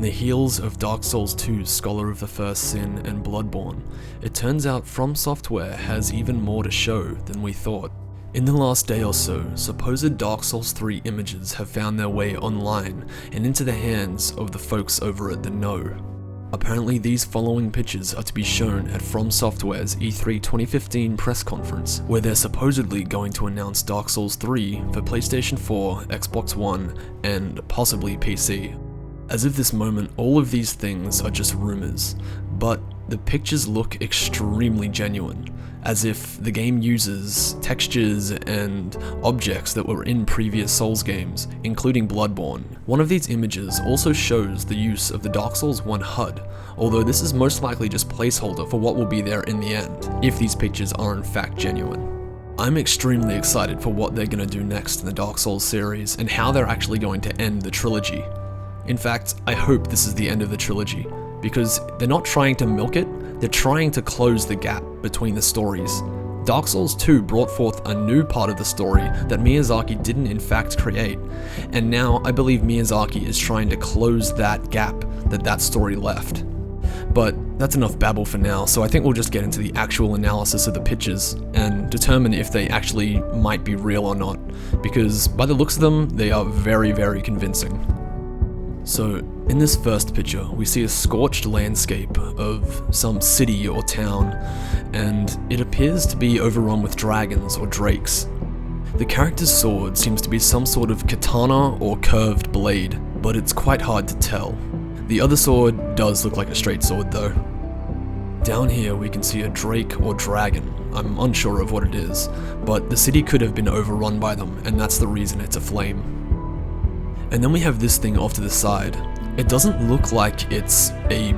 the heels of Dark Souls 2's Scholar of the First Sin and Bloodborne, it turns out From Software has even more to show than we thought. In the last day or so, supposed Dark Souls 3 images have found their way online and into the hands of the folks over at The Know. Apparently these following pictures are to be shown at From Software's E3 2015 press conference, where they're supposedly going to announce Dark Souls 3 for PlayStation 4, Xbox One, and possibly PC. As of this moment, all of these things are just rumors, but the pictures look extremely genuine, as if the game uses textures and objects that were in previous Souls games, including Bloodborne. One of these images also shows the use of the Dark Souls 1 HUD, although this is most likely just placeholder for what will be there in the end, if these pictures are in fact genuine. I'm extremely excited for what they're going to do next in the Dark Souls series, and how they're actually going to end the trilogy. In fact, I hope this is the end of the trilogy, because they're not trying to milk it, they're trying to close the gap between the stories. Dark Souls 2 brought forth a new part of the story that Miyazaki didn't in fact create, and now I believe Miyazaki is trying to close that gap that story left. But that's enough babble for now, so I think we'll just get into the actual analysis of the pictures and determine if they actually might be real or not, because by the looks of them, they are very, very convincing. So, in this first picture, we see a scorched landscape of some city or town, and it appears to be overrun with dragons or drakes. The character's sword seems to be some sort of katana or curved blade, but it's quite hard to tell. The other sword does look like a straight sword though. Down here we can see a drake or dragon. I'm unsure of what it is, but the city could have been overrun by them, and that's the reason it's aflame. And then we have this thing off to the side. It doesn't look like it's a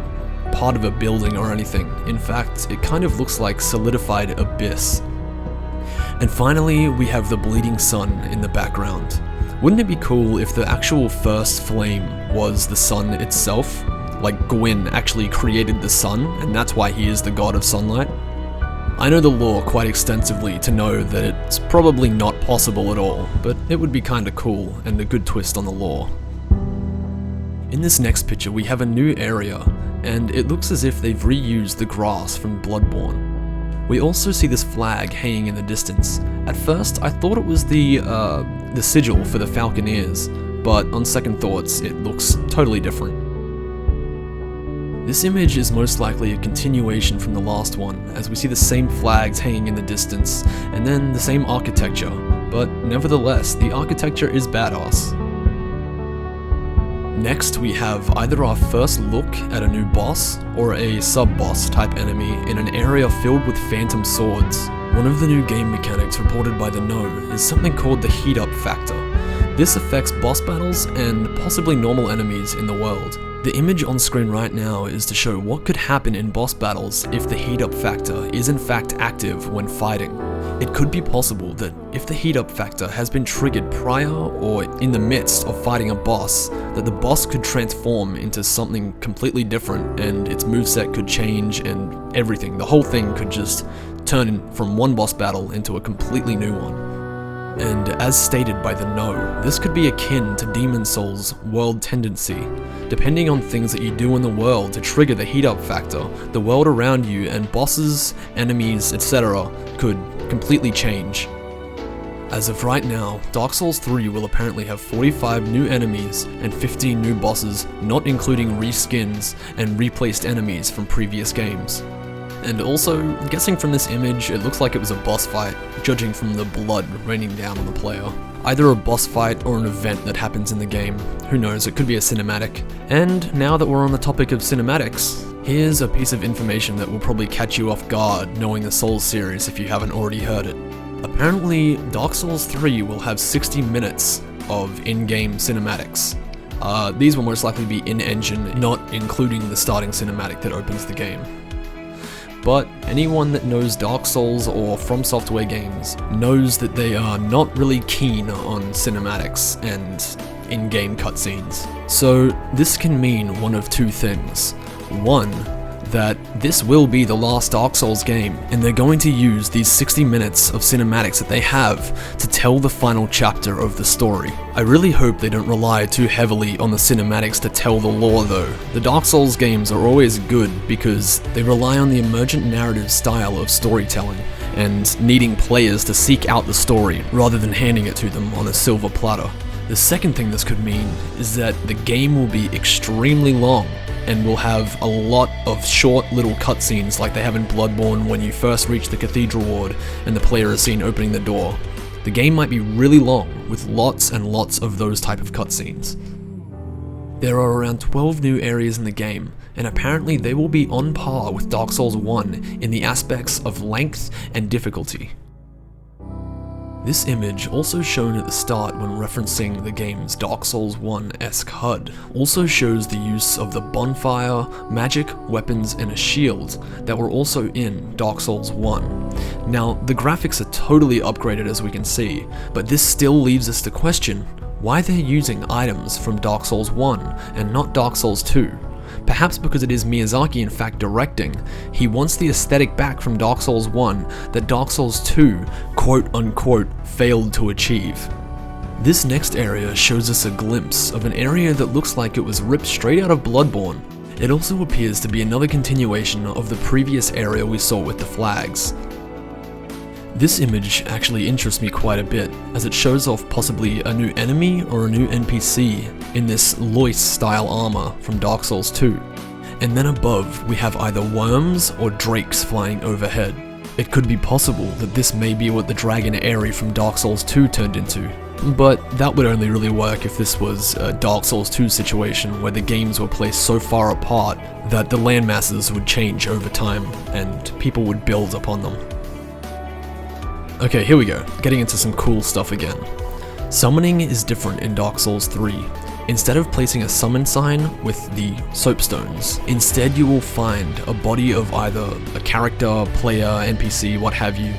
part of a building or anything. In fact, it kind of looks like solidified abyss. And finally, we have the bleeding sun in the background. Wouldn't it be cool if the actual first flame was the sun itself? Like Gwyn actually created the sun, and that's why he is the god of sunlight? I know the lore quite extensively to know that it's probably not possible at all, but it would be kinda cool and a good twist on the lore. In this next picture we have a new area, and it looks as if they've reused the grass from Bloodborne. We also see this flag hanging in the distance. At first I thought it was the sigil for the Falconeers, but on second thoughts it looks totally different. This image is most likely a continuation from the last one, as we see the same flags hanging in the distance, and then the same architecture, but nevertheless, the architecture is badass. Next, we have either our first look at a new boss, or a sub-boss type enemy in an area filled with phantom swords. One of the new game mechanics reported by The Know is something called the heat up factor. This affects boss battles and possibly normal enemies in the world. The image on screen right now is to show what could happen in boss battles if the heat up factor is in fact active when fighting. It could be possible that if the heat up factor has been triggered prior or in the midst of fighting a boss, that the boss could transform into something completely different and its moveset could change and everything. The whole thing could just turn from one boss battle into a completely new one. And as stated by The Know, this could be akin to Demon Souls' world tendency. Depending on things that you do in the world to trigger the heat up factor, the world around you and bosses, enemies, etc. could completely change. As of right now, Dark Souls 3 will apparently have 45 new enemies and 15 new bosses, not including reskins and replaced enemies from previous games. And also, guessing from this image, it looks like it was a boss fight, judging from the blood raining down on the player. Either a boss fight or an event that happens in the game. Who knows, it could be a cinematic. And now that we're on the topic of cinematics, here's a piece of information that will probably catch you off guard knowing the Souls series if you haven't already heard it. Apparently, Dark Souls 3 will have 60 minutes of in-game cinematics. These will most likely be in-engine, not including the starting cinematic that opens the game. But anyone that knows Dark Souls or From Software games knows that they are not really keen on cinematics and in-game cutscenes. So this can mean one of two things. One, that this will be the last Dark Souls game, and they're going to use these 60 minutes of cinematics that they have to tell the final chapter of the story. I really hope they don't rely too heavily on the cinematics to tell the lore though. The Dark Souls games are always good because they rely on the emergent narrative style of storytelling, and needing players to seek out the story rather than handing it to them on a silver platter. The second thing this could mean is that the game will be extremely long, and will have a lot of short little cutscenes like they have in Bloodborne when you first reach the cathedral ward and the player is seen opening the door. The game might be really long, with lots and lots of those type of cutscenes. There are around 12 new areas in the game, and apparently they will be on par with Dark Souls 1 in the aspects of length and difficulty. This image, also shown at the start when referencing the game's Dark Souls 1-esque HUD, also shows the use of the bonfire, magic, weapons, and a shield that were also in Dark Souls 1. Now, the graphics are totally upgraded as we can see, but this still leaves us to question why they're using items from Dark Souls 1 and not Dark Souls 2. Perhaps because it is Miyazaki in fact directing, he wants the aesthetic back from Dark Souls 1 that Dark Souls 2 quote-unquote failed to achieve. This next area shows us a glimpse of an area that looks like it was ripped straight out of Bloodborne. It also appears to be another continuation of the previous area we saw with the flags. This image actually interests me quite a bit, as it shows off possibly a new enemy or a new NPC in this Lois style armor from Dark Souls 2. And then above we have either worms or drakes flying overhead. It could be possible that this may be what the dragon Aerie from Dark Souls 2 turned into, but that would only really work if this was a Dark Souls 2 situation where the games were placed so far apart that the landmasses would change over time and people would build upon them. Okay, here we go, getting into some cool stuff again. Summoning is different in Dark Souls 3. Instead of placing a summon sign with the soapstones, instead you will find a body of either a character, player, NPC, what have you,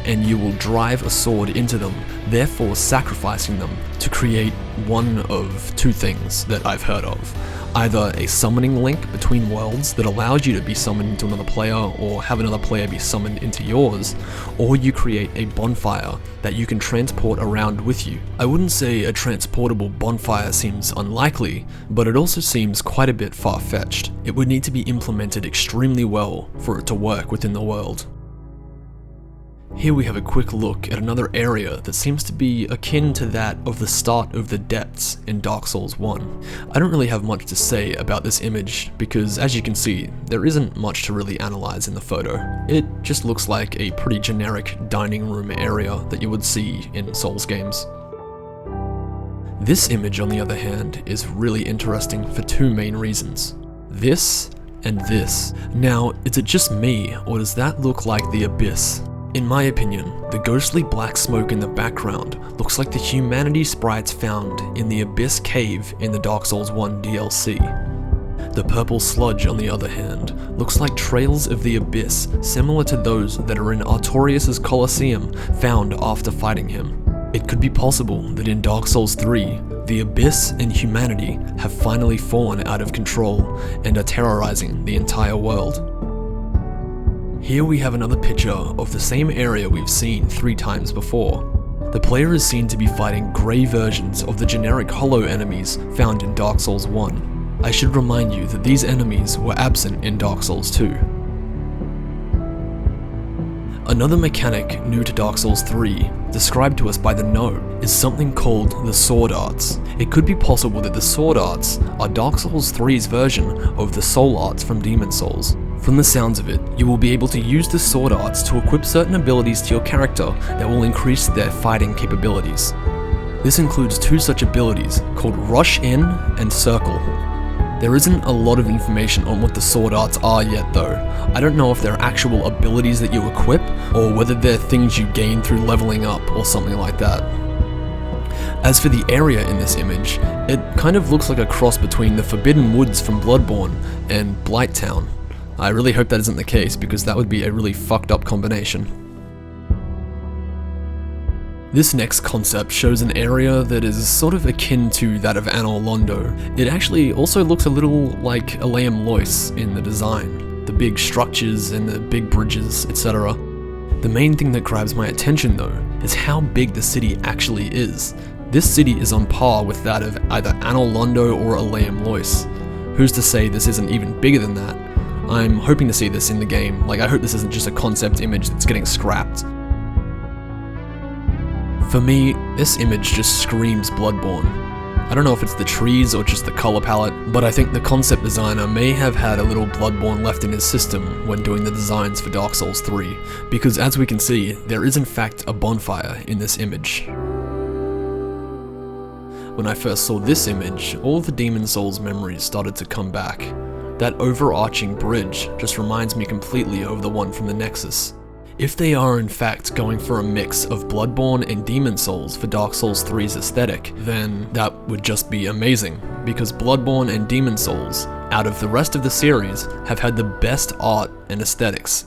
and you will drive a sword into them, therefore sacrificing them to create one of two things that I've heard of. Either a summoning link between worlds that allows you to be summoned into another player or have another player be summoned into yours, or you create a bonfire that you can transport around with you. I wouldn't say a transportable bonfire seems unlikely, but it also seems quite a bit far-fetched. It would need to be implemented extremely well for it to work within the world. Here we have a quick look at another area that seems to be akin to that of the start of the depths in Dark Souls 1. I don't really have much to say about this image because, as you can see, there isn't much to really analyze in the photo. It just looks like a pretty generic dining room area that you would see in Souls games. This image, on the other hand, is really interesting for two main reasons. This and this. Now, is it just me, or does that look like the Abyss? In my opinion, the ghostly black smoke in the background looks like the humanity sprites found in the Abyss cave in the Dark Souls 1 DLC. The purple sludge, on the other hand, looks like trails of the Abyss similar to those that are in Artorias' Colosseum found after fighting him. It could be possible that in Dark Souls 3, the Abyss and humanity have finally fallen out of control and are terrorizing the entire world. Here we have another picture of the same area we've seen 3 times before. The player is seen to be fighting grey versions of the generic hollow enemies found in Dark Souls 1. I should remind you that these enemies were absent in Dark Souls 2. Another mechanic new to Dark Souls 3, described to us by the note, is something called the Sword Arts. It could be possible that the Sword Arts are Dark Souls 3's version of the Soul Arts from Demon Souls. From the sounds of it, you will be able to use the Sword Arts to equip certain abilities to your character that will increase their fighting capabilities. This includes 2 such abilities called Rush In and Circle. There isn't a lot of information on what the Sword Arts are yet though. I don't know if they're actual abilities that you equip, or whether they're things you gain through leveling up or something like that. As for the area in this image, it kind of looks like a cross between the Forbidden Woods from Bloodborne and Blighttown. I really hope that isn't the case because that would be a really fucked up combination. This next concept shows an area that is sort of akin to that of Anor Londo. It actually also looks a little like Aleum Lois in the design. the big structures and the big bridges, etc. The main thing that grabs my attention though is how big the city actually is. This city is on par with that of either Anor Londo or Aleum Lois. Who's to say this isn't even bigger than that? I'm hoping to see this in the game. Like, I hope this isn't just a concept image that's getting scrapped. For me, this image just screams Bloodborne. I don't know if it's the trees or just the color palette, but I think the concept designer may have had a little Bloodborne left in his system when doing the designs for Dark Souls 3, because as we can see, there is in fact a bonfire in this image. When I first saw this image, all of the Demon Souls memories started to come back. That overarching bridge just reminds me completely of the one from the Nexus. If they are in fact going for a mix of Bloodborne and Demon Souls for Dark Souls 3's aesthetic, then that would just be amazing, because Bloodborne and Demon Souls, out of the rest of the series, have had the best art and aesthetics.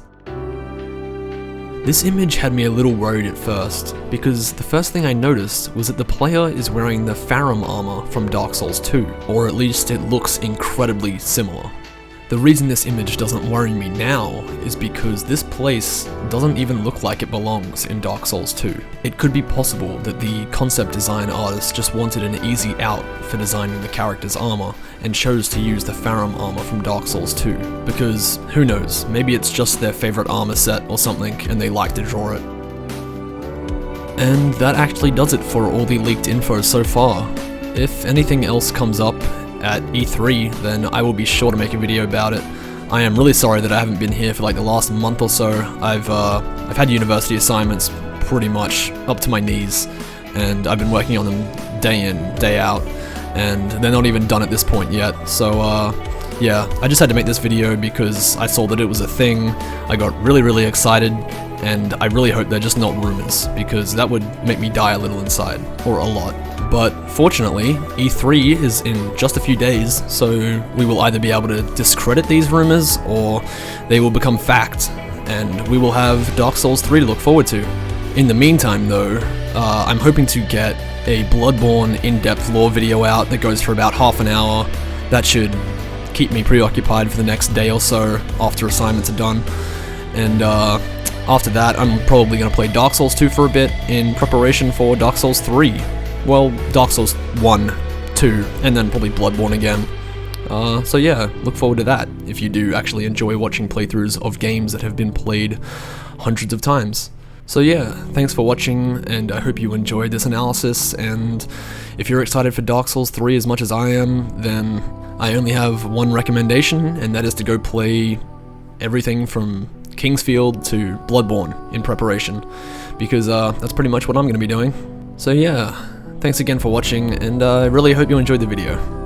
This image had me a little worried at first, because the first thing I noticed was that the player is wearing the Farum armor from Dark Souls 2, or at least it looks incredibly similar. The reason this image doesn't worry me now is because this place doesn't even look like it belongs in Dark Souls 2. It could be possible that the concept design artist just wanted an easy out for designing the character's armor and chose to use the Farum armor from Dark Souls 2, because who knows, maybe it's just their favorite armor set or something and they like to draw it. And that actually does it for all the leaked info so far. If anything else comes up at E3, then I will be sure to make a video about it. I am really sorry that I haven't been here for like the last month or so. I've had university assignments pretty much up to my knees, and I've been working on them day in, day out, and they're not even done at this point yet. So yeah, I just had to make this video because I saw that it was a thing. I got really excited, and I really hope they're just not rumors, because that would make me die a little inside, or a lot. But fortunately, E3 is in just a few days, so we will either be able to discredit these rumors, or they will become fact, and we will have Dark Souls 3 to look forward to. In the meantime though, I'm hoping to get a Bloodborne in-depth lore video out that goes for about half an hour. That should keep me preoccupied for the next day or so after assignments are done. And after that, I'm probably going to play Dark Souls 2 for a bit in preparation for Dark Souls 3. Well, Dark Souls 1, 2, and then probably Bloodborne again. So yeah, look forward to that, if you do actually enjoy watching playthroughs of games that have been played hundreds of times. So yeah, thanks for watching, and I hope you enjoyed this analysis, and if you're excited for Dark Souls 3 as much as I am, then I only have one recommendation, and that is to go play everything from Kingsfield to Bloodborne in preparation, because that's pretty much what I'm going to be doing. So yeah, thanks again for watching, and I really hope you enjoyed the video.